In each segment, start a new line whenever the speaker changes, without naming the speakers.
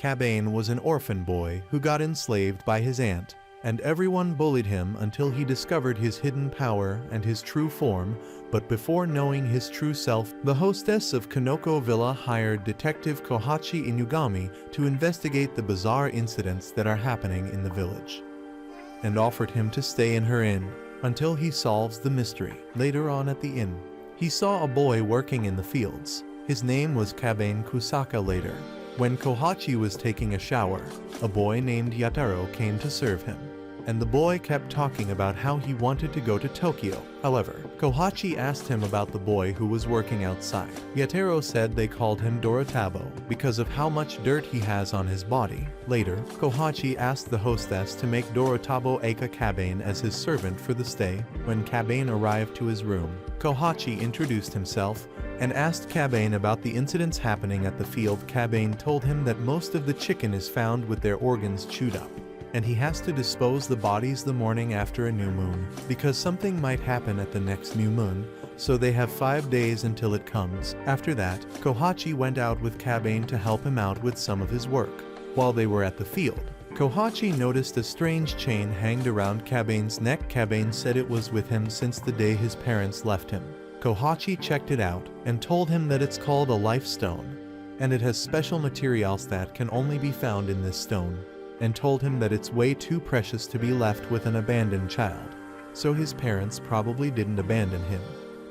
Kabane was an orphan boy who got enslaved by his aunt, and everyone bullied him until he discovered his hidden power and his true form. But before knowing his true self, the hostess of Konoko Villa hired Detective Kohachi Inugami to investigate the bizarre incidents that are happening in the village, and offered him to stay in her inn until he solves the mystery. Later on at the inn, he saw a boy working in the fields. His name was Kabane Kusaka. Later, when Kohachi was taking a shower, a boy named Yataro came to serve him, and the boy kept talking about how he wanted to go to Tokyo. However, Kohachi asked him about the boy who was working outside. Yataro said they called him Dorotabo because of how much dirt he has on his body. Later, Kohachi asked the hostess to make Dorotabo Aka Kabane as his servant for the stay. When Kabane arrived to his room, Kohachi introduced himself and asked Kabane about the incidents happening at the field. Kabane told him that most of the chicken is found with their organs chewed up, and he has to dispose the bodies the morning after a new moon, because something might happen at the next new moon, so they have 5 days until it comes. After that, Kohachi went out with Kabane to help him out with some of his work. While they were at the field, Kohachi noticed a strange chain hanged around Kabane's neck. Kabane said it was with him since the day his parents left him. Kohachi checked it out and told him that it's called a life stone, and it has special materials that can only be found in this stone, and told him that it's way too precious to be left with an abandoned child. So his parents probably didn't abandon him,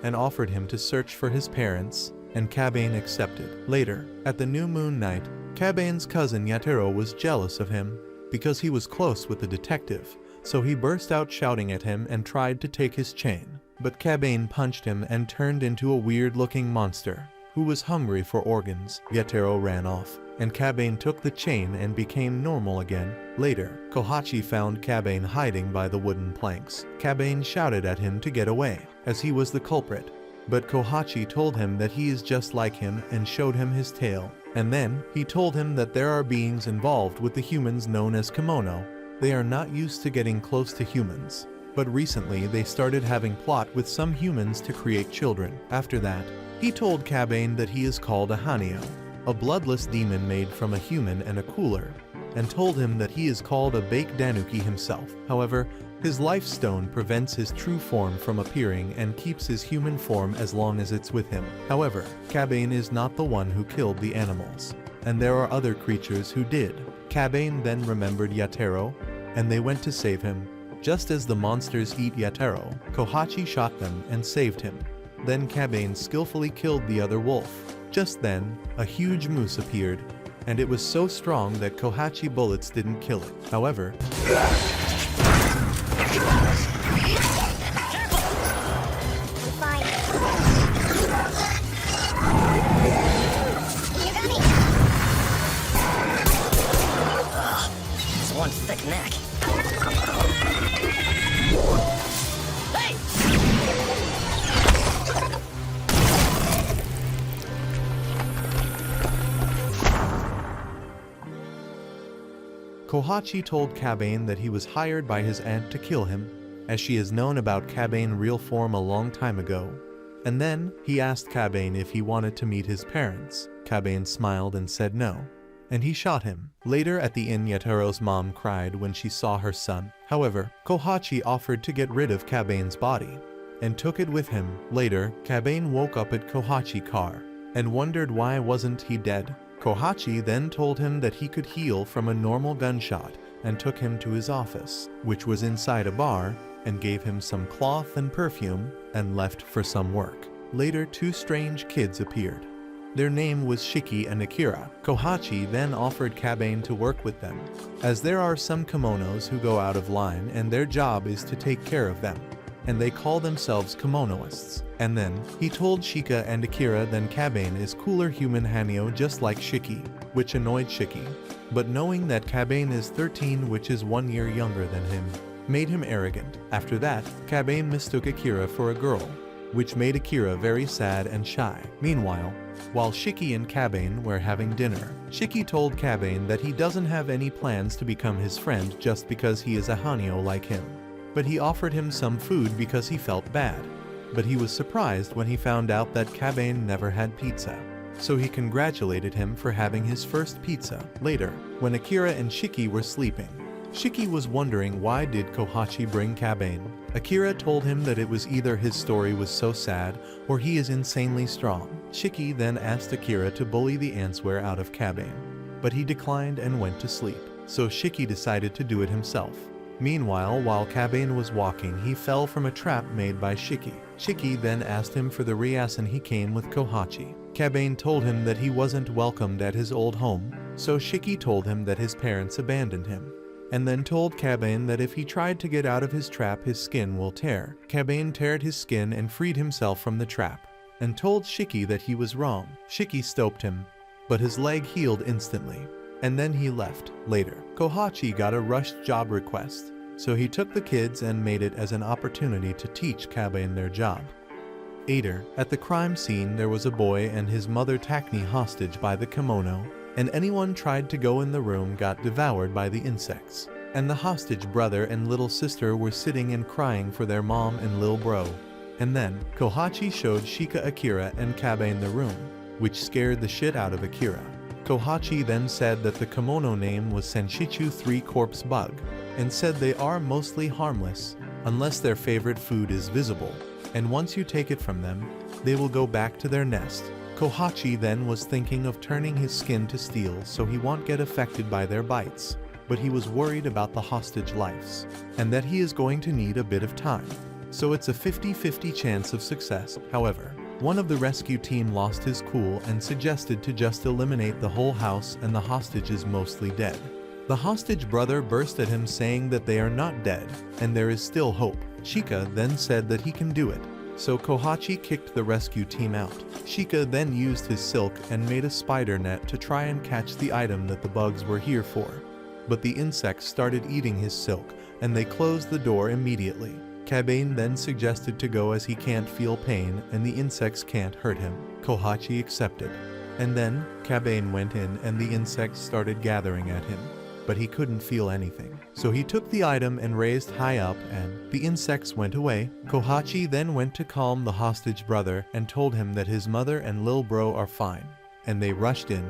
and offered him to search for his parents, and Kabane accepted. Later, at the new moon night, Kabane's cousin Yataro was jealous of him because he was close with the detective, so he burst out shouting at him and tried to take his chain. But Kabane punched him and turned into a weird-looking monster who was hungry for organs. Yataro ran off, and Kabane took the chain and became normal again. Later, Kohachi found Kabane hiding by the wooden planks. Kabane shouted at him to get away, as he was the culprit, but Kohachi told him that he is just like him and showed him his tail. And then, he told him that there are beings involved with the humans known as Kemono. They are not used to getting close to humans, but recently they started having plot with some humans to create children. After that, he told Kabane that he is called a Hanyo, a bloodless demon made from a human and a cooler, and told him that he is called a Bake Danuki himself. However, his life stone prevents his true form from appearing and keeps his human form as long as it's with him. However, Kabane is not the one who killed the animals, and there are other creatures who did. Kabane then remembered Yataro, and they went to save him. Just as the monsters eat Yataro, Kohachi shot them and saved him. Then Kabane skillfully killed the other wolf. Just then, a huge moose appeared, and it was so strong that Kohachi bullets didn't kill it. However,
it's one thick neck.
Kohachi told Kabane that he was hired by his aunt to kill him, as she has known about Kabane's real form a long time ago. And then, he asked Kabane if he wanted to meet his parents. Kabane smiled and said no, and he shot him. Later at the inn, Yataro's mom cried when she saw her son. However, Kohachi offered to get rid of Kabane's body, and took it with him. Later, Kabane woke up at Kohachi's car, and wondered why wasn't he dead. Kohachi then told him that he could heal from a normal gunshot, and took him to his office, which was inside a bar, and gave him some cloth and perfume, and left for some work. Later, 2 strange kids appeared. Their name was Shiki and Akira. Kohachi then offered Kabane to work with them, as there are some kimonos who go out of line and their job is to take care of them, and they call themselves kimonoists. And then, he told Shika and Akira then Kabane is cooler human Hanyo just like Shiki, which annoyed Shiki. But knowing that Kabane is 13, which is 1 year younger than him, made him arrogant. After that, Kabane mistook Akira for a girl, which made Akira very sad and shy. Meanwhile, while Shiki and Kabane were having dinner, Shiki told Kabane that he doesn't have any plans to become his friend just because he is a Hanyo like him. But he offered him some food because he felt bad. But he was surprised when he found out that Kabane never had pizza. so he congratulated him for having his first pizza. Later, when Akira and Shiki were sleeping, Shiki was wondering why did Kohachi bring Kabane. Akira told him that it was either his story was so sad or he is insanely strong. Shiki then asked Akira to bully the answer out of Kabane, but he declined and went to sleep, so Shiki decided to do it himself. Meanwhile, while Kabane was walking, he fell from a trap made by Shiki. Shiki then asked him for the reason he came with Kohachi. Kabane told him that he wasn't welcomed at his old home, so Shiki told him that his parents abandoned him, and then told Kabane that if he tried to get out of his trap his skin will tear. Kabane teared his skin and freed himself from the trap, and told Shiki that he was wrong. Shiki stopped him, but his leg healed instantly, and then he left. Later, Kohachi got a rushed job request, so he took the kids and made it as an opportunity to teach Kabane their job. Later, at the crime scene there was a boy and his mother Takni hostage by the Kemono, and anyone tried to go in the room got devoured by the insects. And the hostage brother and little sister were sitting and crying for their mom and lil bro. And then, Kohachi showed Shika Akira and Kabane the room, which scared the shit out of Akira. Kohachi then said that the Kemono name was Senshichu 3 Corpse Bug, and said they are mostly harmless, unless their favorite food is visible, and once you take it from them, they will go back to their nest. Kohachi then was thinking of turning his skin to steel so he won't get affected by their bites, but he was worried about the hostage lives, and that he is going to need a bit of time. So it's a 50-50 chance of success. However, one of the rescue team lost his cool and suggested to just eliminate the whole house and the hostage is mostly dead. The hostage brother burst at him saying that they are not dead, and there is still hope. Shika then said that he can do it, so Kohachi kicked the rescue team out. Shika then used his silk and made a spider net to try and catch the item that the bugs were here for. But the insects started eating his silk, and they closed the door immediately. Kabane then suggested to go as he can't feel pain and the insects can't hurt him. Kohachi accepted. And then, Kabane went in and the insects started gathering at him, but he couldn't feel anything. So he took the item and raised high up and the insects went away. Kohachi then went to calm the hostage brother and told him that his mother and lil bro are fine, and they rushed in.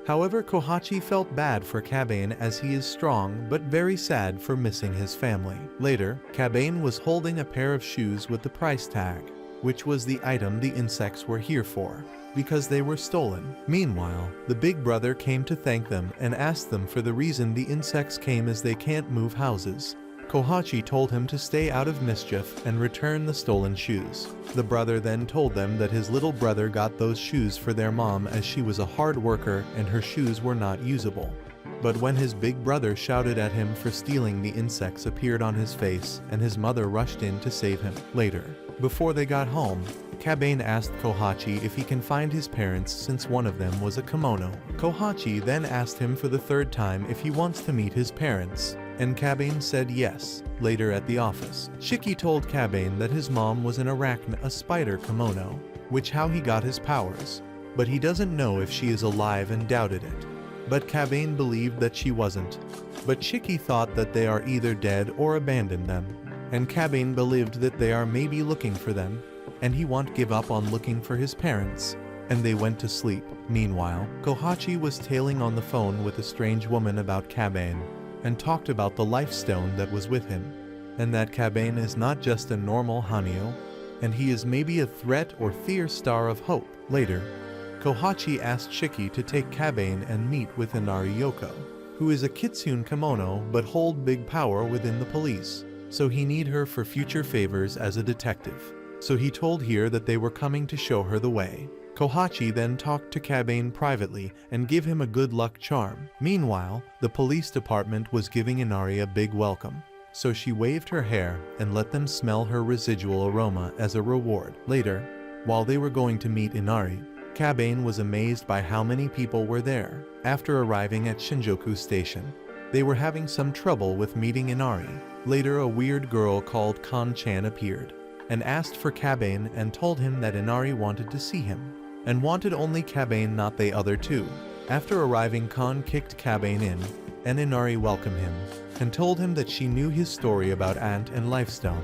However, Kohachi felt bad for Kabane as he is strong but very sad for missing his family. Later, Kabane was holding a pair of shoes with the price tag, which was the item the insects were here for, because they were stolen. Meanwhile, the big brother came to thank them and asked them for the reason the insects came as they can't move houses. Kohachi told him to stay out of mischief and return the stolen shoes. The brother then told them that his little brother got those shoes for their mom as she was a hard worker and her shoes were not usable. But when his big brother shouted at him for stealing, the insects appeared on his face and his mother rushed in to save him. Later, before they got home, Kabane asked Kohachi if he can find his parents since one of them was a Kemono. Kohachi then asked him for the third time if he wants to meet his parents, and Kabane said yes. Later at the office, Shiki told Kabane that his mom was an arachne, a spider Kemono, which how he got his powers, but he doesn't know if she is alive and doubted it. But Kabane believed that she wasn't. But Shiki thought that they are either dead or abandoned them, and Kabane believed that they are maybe looking for them, and he won't give up on looking for his parents, and they went to sleep. Meanwhile, Kohachi was tailing on the phone with a strange woman about Kabane, and talked about the life stone that was with him, and that Kabane is not just a normal Hanyo, and he is maybe a threat or fierce star of hope. Later, Kohachi asked Shiki to take Kabane and meet with Inari Yoko, who is a Kitsune Kemono but hold big power within the police, so he need her for future favors as a detective. So he told her that they were coming to show her the way. Kohachi then talked to Kabane privately and give him a good luck charm. Meanwhile, the police department was giving Inari a big welcome, so she waved her hair and let them smell her residual aroma as a reward. Later, while they were going to meet Inari, Kabane was amazed by how many people were there. After arriving at Shinjuku Station, they were having some trouble with meeting Inari. Later, a weird girl called Kan-chan appeared and asked for Kabane and told him that Inari wanted to see him, and wanted only Kabane, not the other two. After arriving, Kan kicked Kabane in, and Inari welcomed him, and told him that she knew his story about Ant and Lifestone,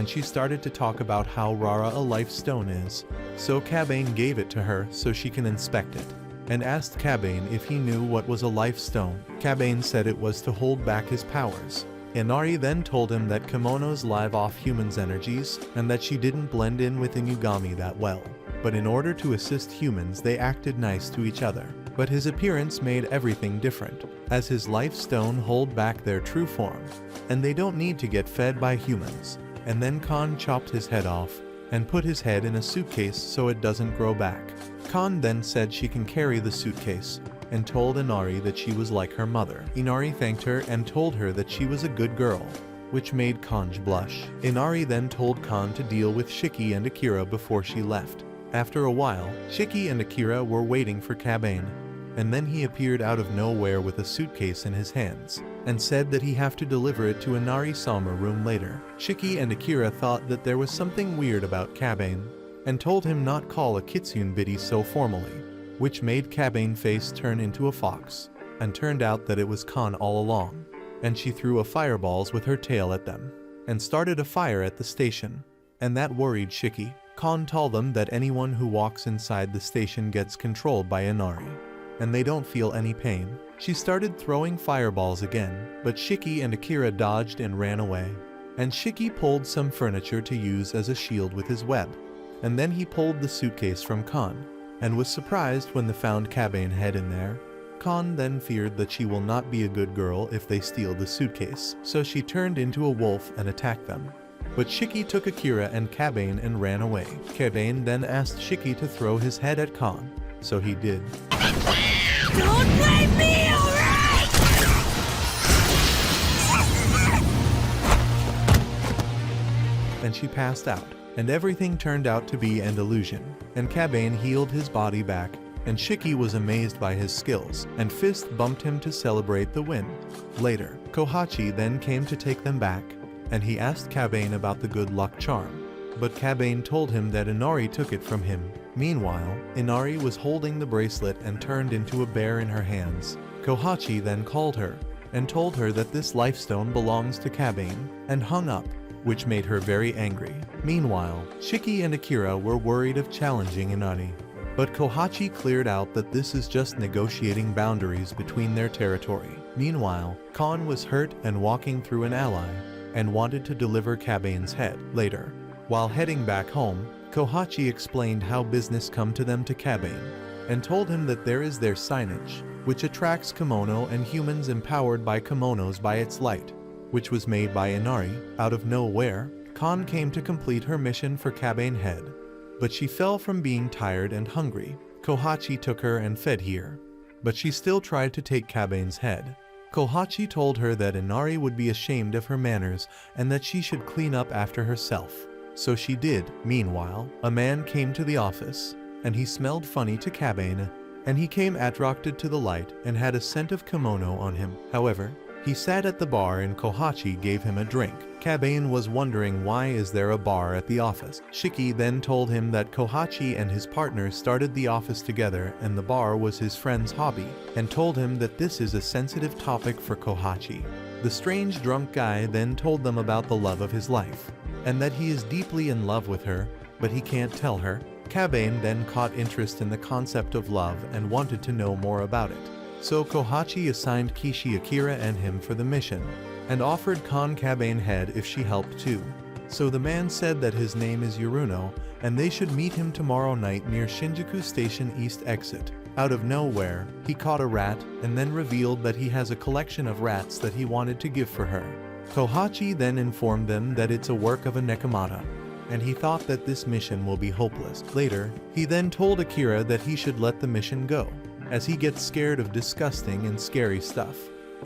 and she started to talk about how rare a life stone is. So Cabane gave it to her so she can inspect it, and asked Cabane if he knew what was a life stone. Cabane said it was to hold back his powers. Inari then told him that Kemonos live off humans' energies, and that she didn't blend in with Inugami that well. But in order to assist humans, they acted nice to each other. But his appearance made everything different, as his life stone hold back their true form, and they don't need to get fed by humans. And then Khan chopped his head off, and put his head in a suitcase so it doesn't grow back. Khan then said she can carry the suitcase, and told Inari that she was like her mother. Inari thanked her and told her that she was a good girl, which made Kanj blush. Inari then told Khan to deal with Shiki and Akira before she left. After a while, Shiki and Akira were waiting for Cabane, and then he appeared out of nowhere with a suitcase in his hands, and said that he have to deliver it to Inari-sama room later. Shiki and Akira thought that there was something weird about Cabane, and told him not call a kitsune biddy so formally, which made Cabane face turn into a fox, and turned out that it was Khan all along, and she threw a fireballs with her tail at them, and started a fire at the station, and that worried Shiki. Khan told them that anyone who walks inside the station gets controlled by Inari, and they don't feel any pain. She started throwing fireballs again, but Shiki and Akira dodged and ran away, and Shiki pulled some furniture to use as a shield with his web, and then he pulled the suitcase from Khan, and was surprised when they found Cabane head in there. Khan then feared that she will not be a good girl if they steal the suitcase, so she turned into a wolf and attacked them. But Shiki took Akira and Cabane and ran away. Cabane then asked Shiki to throw his head at Khan, so he did.
Don't blame me, alright?
And she passed out, and everything turned out to be an illusion, and Cabane healed his body back, and Shiki was amazed by his skills, and fist bumped him to celebrate the win. Later, Kohachi then came to take them back, and he asked Cabane about the good luck charm, but Cabane told him that Inari took it from him. Meanwhile, Inari was holding the bracelet and turned into a bear in her hands. Kohachi then called her, and told her that this lifestone belongs to Cabane, and hung up, which made her very angry. Meanwhile, Shiki and Akira were worried of challenging Inari, but Kohachi cleared out that this is just negotiating boundaries between their territory. Meanwhile, Khan was hurt and walking through an ally, and wanted to deliver Cabane's head. Later, while heading back home, Kohachi explained how business come to them to Cabane, and told him that there is their signage, which attracts Kemono and humans empowered by Kemonos by its light, which was made by Inari. Out of nowhere, Khan came to complete her mission for Cabane head, but she fell from being tired and hungry. Kohachi took her and fed here, but she still tried to take Cabane's head. Kohachi told her that Inari would be ashamed of her manners and that she should clean up after herself. So she did. Meanwhile, a man came to the office, and he smelled funny to Cabane, and he came attracted to the light and had a scent of kimono on him. However, he sat at the bar and Kohachi gave him a drink. Cabane was wondering why is there a bar at the office. Shiki then told him that Kohachi and his partner started the office together and the bar was his friend's hobby, and told him that this is a sensitive topic for Kohachi. The strange drunk guy then told them about the love of his life, and that he is deeply in love with her, but he can't tell her. Cabane then caught interest in the concept of love and wanted to know more about it. So Kohachi assigned Kishi Akira and him for the mission, and offered Khan Cabane head if she helped too. So the man said that his name is Yuruno, and they should meet him tomorrow night near Shinjuku Station East exit. Out of nowhere, he caught a rat, and then revealed that he has a collection of rats that he wanted to give for her. Kohachi then informed them that it's a work of a Nekomata, and he thought that this mission will be hopeless. Later, he then told Akira that he should let the mission go, as he gets scared of disgusting and scary stuff,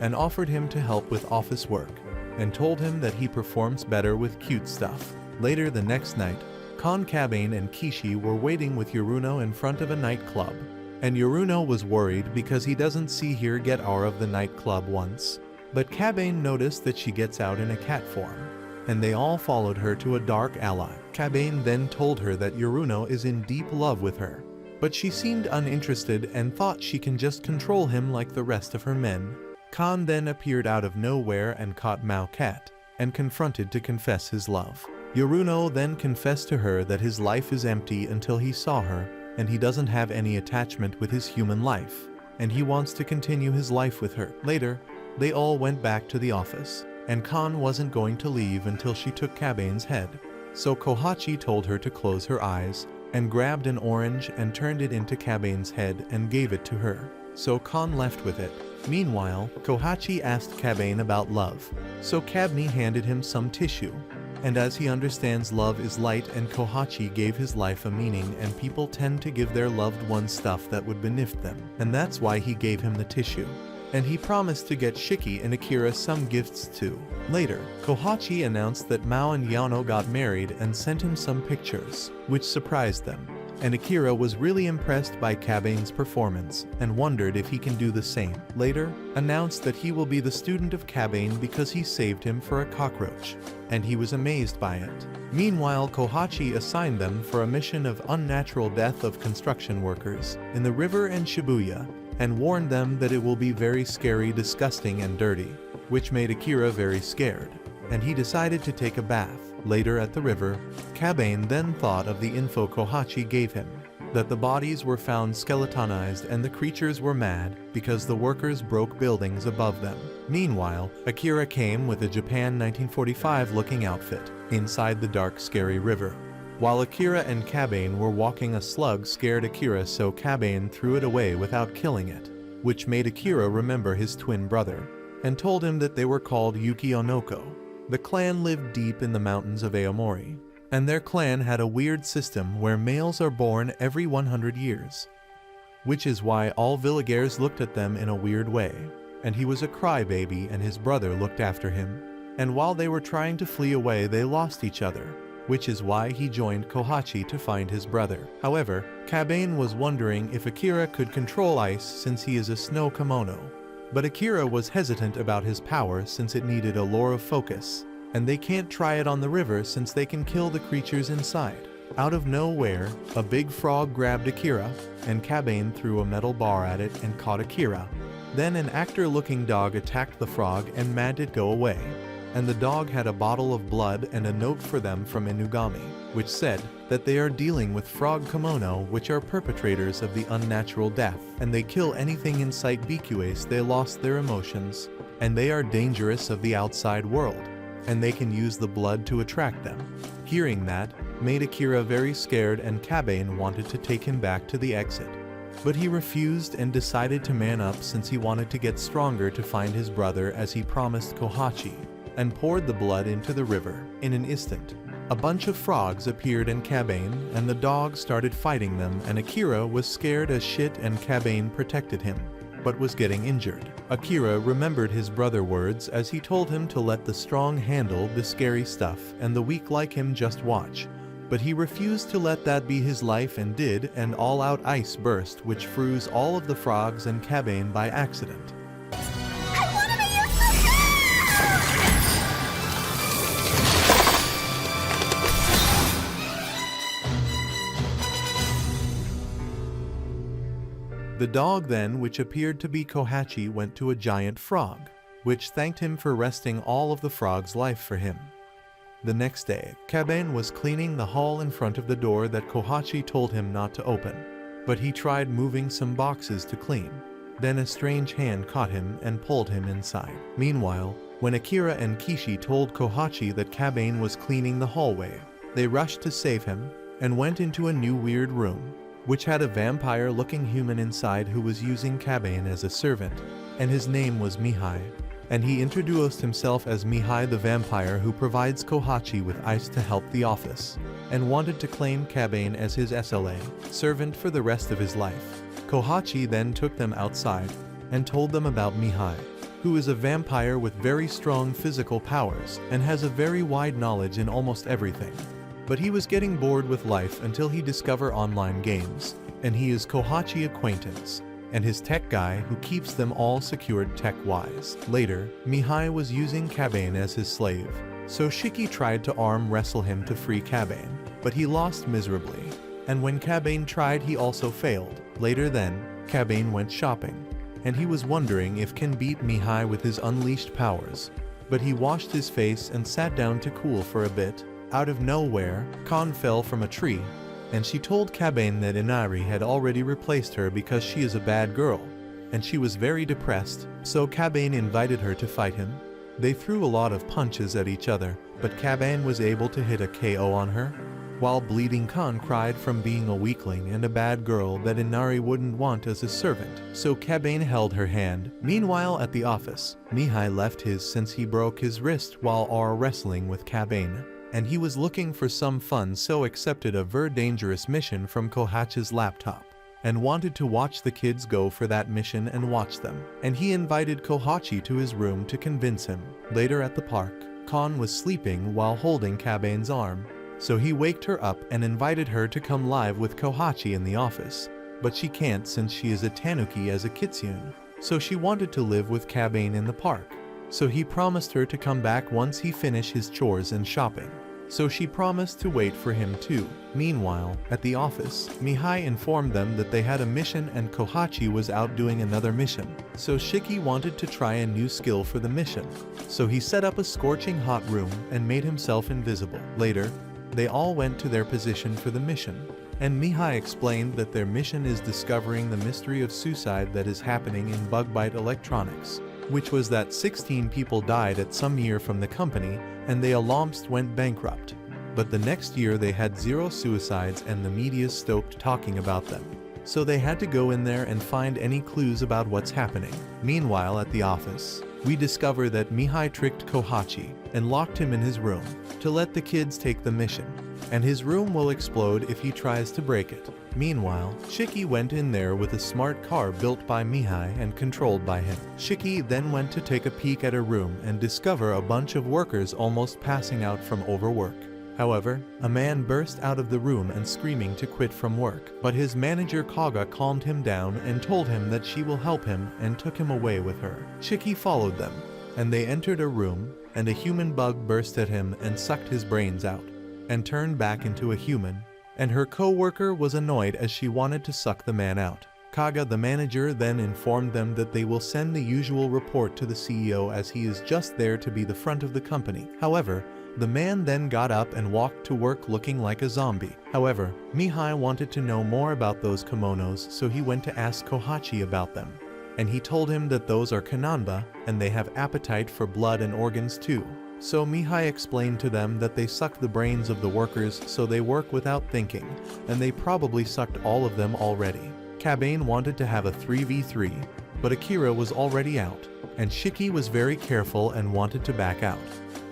and offered him to help with office work, and told him that he performs better with cute stuff. Later the next night, Khan Cabane and Kishi were waiting with Yuruno in front of a nightclub, and Yuruno was worried because he doesn't see her get out of the nightclub once. But Cabane noticed that she gets out in a cat form, and they all followed her to a dark alley. Cabane then told her that Yuruno is in deep love with her, but she seemed uninterested and thought she can just control him like the rest of her men. Khan then appeared out of nowhere and caught Mao Cat, and confronted to confess his love. Yoruno then confessed to her that his life is empty until he saw her, and he doesn't have any attachment with his human life, and he wants to continue his life with her. Later, they all went back to the office, and Kan wasn't going to leave until she took Kabane's head. So Kohachi told her to close her eyes, and grabbed an orange and turned it into Kabane's head and gave it to her. So Kan left with it. Meanwhile, Kohachi asked Kabane about love, so Kabne handed him some tissue. And as he understands love is light, and Kohachi gave his life a meaning, and people tend to give their loved ones stuff that would benefit them, and that's why he gave him the tissue. And he promised to get Shiki and Akira some gifts too. Later, Kohachi announced that Mao and Yano got married and sent him some pictures, which surprised them. And Akira was really impressed by Kabane's performance and wondered if he can do the same. Later, announced that he will be the student of Kabane because he saved him for a cockroach, and he was amazed by it. Meanwhile, Kohachi assigned them for a mission of unnatural death of construction workers in the river in Shibuya, and warned them that it will be very scary, disgusting, and dirty, which made Akira very scared, and he decided to take a bath. Later at the river, Kabane then thought of the info Kohachi gave him, that the bodies were found skeletonized and the creatures were mad because the workers broke buildings above them. Meanwhile, Akira came with a Japan 1945 looking outfit inside the dark scary river. While Akira and Kabane were walking, a slug scared Akira, so Kabane threw it away without killing it, which made Akira remember his twin brother, and told him that they were called Yuki Onoko. The clan lived deep in the mountains of Aomori, and their clan had a weird system where males are born every 100 years, which is why all villagers looked at them in a weird way, and he was a crybaby and his brother looked after him. And while they were trying to flee away, they lost each other, which is why he joined Kohachi to find his brother. However, Kabane was wondering if Akira could control ice since he is a snow Kemono. But Akira was hesitant about his power since it needed a lore of focus, and they can't try it on the river since they can kill the creatures inside. Out of nowhere, a big frog grabbed Akira, and Kabane threw a metal bar at it and caught Akira. Then an actor-looking dog attacked the frog and made it go away. And the dog had a bottle of blood and a note for them from Inugami, which said that they are dealing with frog Kemono, which are perpetrators of the unnatural death, and they kill anything in sight because they lost their emotions, and they are dangerous of the outside world, and they can use the blood to attract them. Hearing that made Akira very scared, and Kabane wanted to take him back to the exit. But he refused and decided to man up since he wanted to get stronger to find his brother as he promised Kohachi, and poured the blood into the river. In an instant, a bunch of frogs appeared in Kabane, and the dog started fighting them, and Akira was scared as shit, and Kabane protected him, but was getting injured. Akira remembered his brother's words as he told him to let the strong handle the scary stuff and the weak like him just watch. But he refused to let that be his life and did, and all-out ice burst which froze all of the frogs and Kabane by accident. The dog then, which appeared to be Kohachi, went to a giant frog, which thanked him for resting all of the frog's life for him. The next day, Kabane was cleaning the hall in front of the door that Kohachi told him not to open, but he tried moving some boxes to clean. Then a strange hand caught him and pulled him inside. Meanwhile, when Akira and Kishi told Kohachi that Kabane was cleaning the hallway, they rushed to save him and went into a new weird room, which had a vampire-looking human inside who was using Kabane as a servant, and his name was Mihai. And he introduced himself as Mihai the vampire who provides Kohachi with ice to help the office, and wanted to claim Kabane as his SLA servant for the rest of his life. Kohachi then took them outside and told them about Mihai, who is a vampire with very strong physical powers and has a very wide knowledge in almost everything. But he was getting bored with life until he discovered online games, and he is Kohachi's acquaintance, and his tech guy who keeps them all secured tech-wise. Later, Mihai was using Kabane as his slave, so Shiki tried to arm wrestle him to free Kabane, but he lost miserably, and when Kabane tried he also failed. Later then, Kabane went shopping, and he was wondering if can beat Mihai with his unleashed powers, but he washed his face and sat down to cool for a bit, Out of nowhere, Kon fell from a tree, and she told Kabane that Inari had already replaced her because she is a bad girl, and she was very depressed, so Kabane invited her to fight him. They threw a lot of punches at each other, but Kabane was able to hit a KO on her, while bleeding Kon cried from being a weakling and a bad girl that Inari wouldn't want as a servant, so Kabane held her hand. Meanwhile at the office, Mihai left his since he broke his wrist while wrestling with Kabane, and he was looking for some fun so accepted a very dangerous mission from Kohachi's laptop, and wanted to watch the kids go for that mission and watch them, and he invited Kohachi to his room to convince him. Later at the park, Kon was sleeping while holding Kabane's arm, so he waked her up and invited her to come live with Kohachi in the office, but she can't since she is a tanuki as a kitsune, so she wanted to live with Kabane in the park, so he promised her to come back once he finished his chores and shopping. So she promised to wait for him too. Meanwhile, at the office, Mihai informed them that they had a mission and Kohachi was out doing another mission. So Shiki wanted to try a new skill for the mission. So he set up a scorching hot room and made himself invisible. Later, they all went to their position for the mission, and Mihai explained that their mission is discovering the mystery of suicide that is happening in Bugbite Electronics, which was that 16 people died at some year from the company and they almost went bankrupt. But the next year they had 0 suicides and the media stopped talking about them. So they had to go in there and find any clues about what's happening. Meanwhile at the office, we discover that Mihai tricked Kohachi and locked him in his room to let the kids take the mission, and his room will explode if he tries to break it. Meanwhile, Shiki went in there with a smart car built by Mihai and controlled by him. Shiki then went to take a peek at her room and discover a bunch of workers almost passing out from overwork. However, a man burst out of the room and screaming to quit from work, but his manager Kaga calmed him down and told him that she will help him and took him away with her. Shiki followed them, and they entered a room, and a human bug burst at him and sucked his brains out, and turned back into a human, and her co-worker was annoyed as she wanted to suck the man out. Kaga the manager then informed them that they will send the usual report to the CEO as he is just there to be the front of the company. However, the man then got up and walked to work looking like a zombie. However, Mihai wanted to know more about those kimonos, so he went to ask Kohachi about them. And he told him that those are kananba, and they have appetite for blood and organs too. So Mihai explained to them that they suck the brains of the workers so they work without thinking, and they probably sucked all of them already. Kabane wanted to have a 3v3, but Akira was already out, and Shiki was very careful and wanted to back out.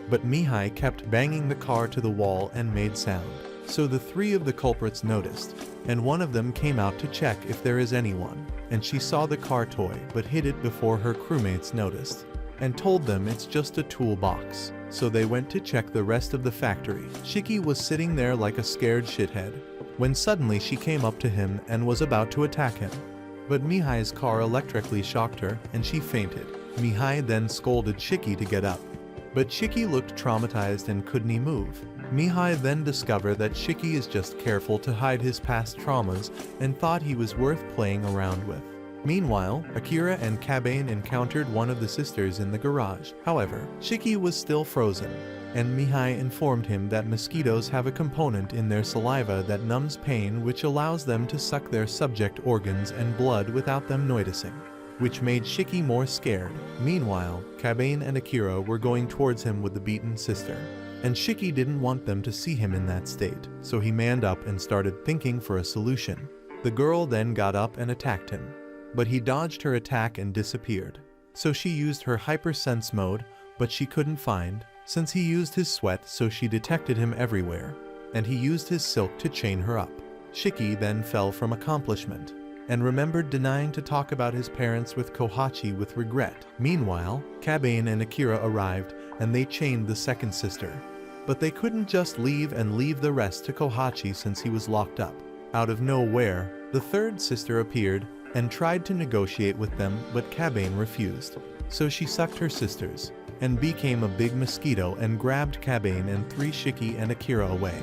But Mihai kept banging the car to the wall and made sound. So the 3 of the culprits noticed, and one of them came out to check if there is anyone, and she saw the car toy but hid it before her crewmates noticed, and told them it's just a toolbox. So they went to check the rest of the factory. Shiki was sitting there like a scared shithead, when suddenly she came up to him and was about to attack him. But Mihai's car electrically shocked her and she fainted. Mihai then scolded Shiki to get up, but Shiki looked traumatized and couldn't move. Mihai then discovered that Shiki is just careful to hide his past traumas and thought he was worth playing around with. Meanwhile, Akira and Kabane encountered one of the sisters in the garage. However, Shiki was still frozen, and Mihai informed him that mosquitoes have a component in their saliva that numbs pain, which allows them to suck their subject organs and blood without them noticing, which made Shiki more scared. Meanwhile, Kabane and Akira were going towards him with the beaten sister, and Shiki didn't want them to see him in that state, so he manned up and started thinking for a solution. The girl then got up and attacked him, but he dodged her attack and disappeared. So she used her hypersense mode, but she couldn't find, since he used his sweat, so she detected him everywhere, and he used his silk to chain her up. Shiki then fell from accomplishment, and remembered denying to talk about his parents with Kohachi with regret. Meanwhile, Kabane and Akira arrived, and they chained the second sister. But they couldn't just leave and leave the rest to Kohachi since he was locked up. Out of nowhere, the third sister appeared, and tried to negotiate with them, but Kabane refused. So she sucked her sisters, and became a big mosquito and grabbed Kabane and 3 Shiki and Akira away.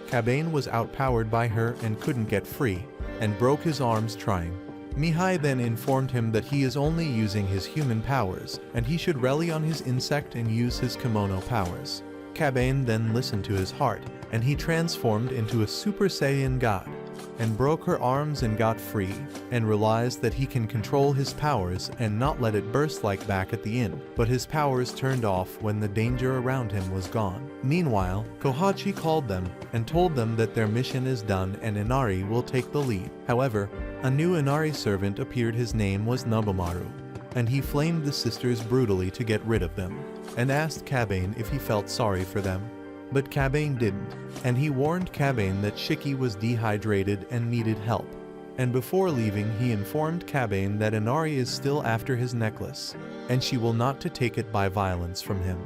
Kabane was outpowered by her and couldn't get free, and broke his arms trying. Mihai then informed him that he is only using his human powers, and he should rely on his insect and use his kimono powers. Kabane then listened to his heart, and he transformed into a Super Saiyan God, and broke her arms and got free, and realized that he can control his powers and not let it burst like back at the inn, but his powers turned off when the danger around him was gone. Meanwhile, Kohachi called them and told them that their mission is done and Inari will take the lead. However, a new Inari servant appeared. His name was Nobumaru, and he flamed the sisters brutally to get rid of them, and asked Kabane if he felt sorry for them. But Kabane didn't, and he warned Kabane that Shiki was dehydrated and needed help. And before leaving, he informed Kabane that Inari is still after his necklace, and she will not to take it by violence from him.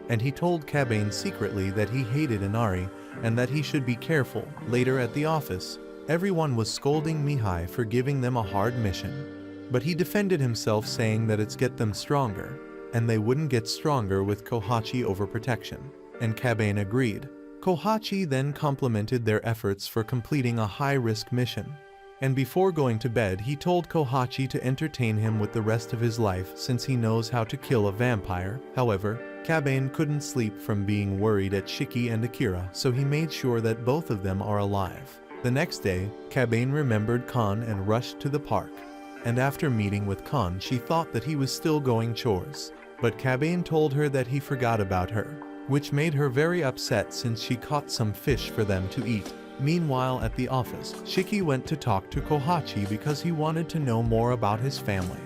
And he told Kabane secretly that he hated Inari, and that he should be careful. Later at the office, everyone was scolding Mihai for giving them a hard mission. But he defended himself, saying that it's get them stronger, and they wouldn't get stronger with Kohachi overprotection. And Kabane agreed. Kohachi then complimented their efforts for completing a high-risk mission. And before going to bed, he told Kohachi to entertain him with the rest of his life since he knows how to kill a vampire. However, Kabane couldn't sleep from being worried at Shiki and Akira, so he made sure that both of them are alive. The next day, Kabane remembered Khan and rushed to the park. And after meeting with Khan, she thought that he was still going chores. But Kabane told her that he forgot about her, which made her very upset since she caught some fish for them to eat. Meanwhile at the office, Shiki went to talk to Kohachi because he wanted to know more about his family.